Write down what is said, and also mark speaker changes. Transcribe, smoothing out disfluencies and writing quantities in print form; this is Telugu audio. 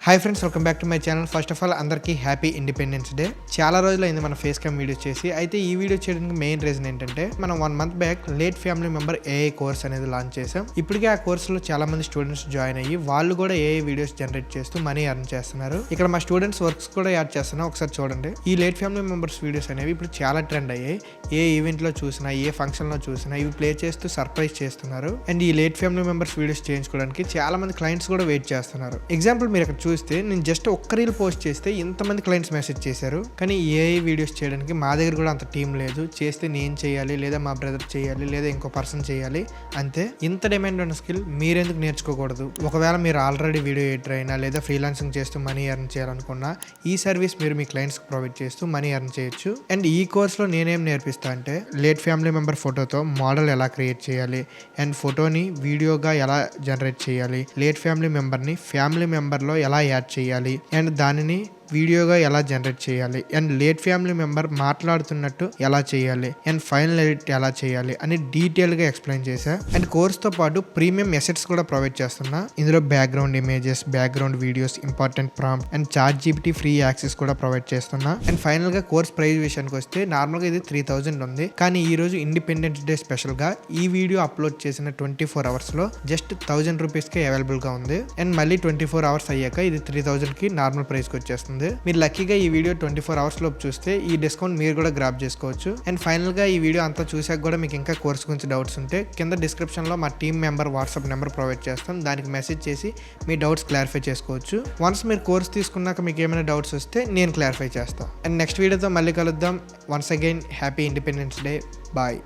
Speaker 1: Hi friends, welcome back to my channel. First of all అందరికీ హ్యాపీ ఇండిపెండెన్స్ డే. చాలా రోజులైంది మన ఫేస్ క్యామ్ వీడియో చేసి. అయితే ఈ వీడియో చేయడానికి మెయిన్ రీజన్ ఏంటంటే మనం 1 month back late family member AI course అనేది లాంచ్ చేసాం. ఇప్పటికే ఆ కోర్సులో చాలా మంది స్టూడెంట్స్ జాయిన్ అయ్యి వాళ్ళు కూడా ఏఐ వీడియోస్ జనరేట్ చేస్తూ మనీ ఎర్న్ చేస్తున్నారు. ఇక్కడ మా స్టూడెంట్స్ వర్క్స్ కూడా యాడ్ చేస్తున్నా, ఒకసారి చూడండి. ఈ లేట్ ఫ్యామిలీ మెంబర్స్ వీడియోస్ అనేవి ఇప్పుడు చాలా ట్రెండ్ అయ్యాయి. ఏ ఈవెంట్ లో చూసినా, ఏ ఫంక్షన్ లో చూసినా ఇవి ప్లే చేస్తూ సర్ప్రైజ్ చేస్తున్నారు. అండ్ ఈ లేట్ ఫ్యామిలీ మెంబర్స్ వీడియోస్ చేయించుకోవడానికి చాలా మంది క్లయింట్స్ కూడా వెయిట్ చేస్తున్నారు. ఎగ్జాంపుల్ మీరు ఇక్కడ చూస్తే నేను జస్ట్ ఒక్క రీల్ పోస్ట్ చేస్తే ఇంతమంది క్లయింట్స్ మెసేజ్ చేశారు. కానీ ఏఐ వీడియోస్ చేయడానికి మా దగ్గర కూడా అంత టీం లేదు. చేస్తే నేను చేయాలి, లేదా మా బ్రదర్ చేయాలి, లేదా ఇంకో పర్సన్ చేయాలి, అంతే. ఇంత డిమాండ్ ఉన్న స్కిల్ మీరెందుకు నేర్చుకోకూడదు? ఒకవేళ మీరు ఆల్రెడీ వీడియో ఎడిటర్ అయినా లేదా ఫ్రీలాన్సింగ్ చేస్తూ మనీ ఎర్న్ చేయాలనుకున్నా ఈ సర్వీస్ మీరు మీ క్లయింట్స్కి ప్రొవైడ్ చేస్తూ మనీ ఎర్న్ చేయొచ్చు. అండ్ ఈ కోర్స్లో నేనేం నేర్పిస్తా అంటే లేట్ ఫ్యామిలీ మెంబర్ ఫోటోతో మోడల్ ఎలా క్రియేట్ చేయాలి, అండ్ ఫోటోని వీడియోగా ఎలా జనరేట్ చేయాలి, లేట్ ఫ్యామిలీ మెంబర్ని ఫ్యామిలీ మెంబర్లో ఎలా యాడ్ చేయాలి, అండ్ దానిని వీడియోగా ఎలా జనరేట్ చేయాలి, అండ్ లేట్ ఫ్యామిలీ మెంబర్ మాట్లాడుతున్నట్టు ఎలా చేయాలి, అండ్ ఫైనల్ ఎడిట్ ఎలా చేయాలి అని డీటెయిల్గా ఎక్స్ప్లెయిన్ చేశా. అండ్ కోర్స్తో పాటు ప్రీమియం ఎసెట్స్ కూడా ప్రొవైడ్ చేస్తున్నా. ఇందులో background images, background videos, important prompt and ChatGPT free access కూడా ప్రొవైడ్ చేస్తున్నా. అండ్ ఫైనల్గా కోర్స్ ప్రైస్ విషయానికి వస్తే నార్మల్గా ఇది 3000 ఉంది. కానీ ఈ రోజు ఇండిపెండెన్స్ డే స్పెషల్గా ఈ వీడియో అప్లోడ్ చేసిన 24 అవర్స్లో జస్ట్ 1000 రూపీస్కే అవైలబుల్గా ఉంది. అండ్ మళ్ళీ 24 అవర్స్ అయ్యాక ఇది 3000కి నార్మల్ ప్రైస్కి వచ్చేస్తుంది. మీరు లక్కీగా ఈ వీడియో 24 అవర్స్ లోపు చూస్తే ఈ డిస్కౌంట్ మీరు కూడా గ్రాప్ చేసుకోవచ్చు. అండ్ ఫైనల్ గా ఈ వీడియో అంతా చూసాక కూడా మీకు ఇంకా కోర్స్ గురించి డౌట్స్ ఉంటే కింద డిస్క్రిప్షన్ లో మా team member WhatsApp number provide చేస్తాం. దానికి మెసేజ్ చేసి మీ డౌట్స్ క్లారిఫై చేసుకోవచ్చు. వన్స్ మీరు కోర్స్ తీసుకున్నాక మీకు ఏమైనా డౌట్స్ వస్తే నేను క్లారిఫై చేస్తాను. అండ్ నెక్స్ట్ వీడియోతో మళ్ళీ కలుద్దాం. Once again happy independence day. Bye.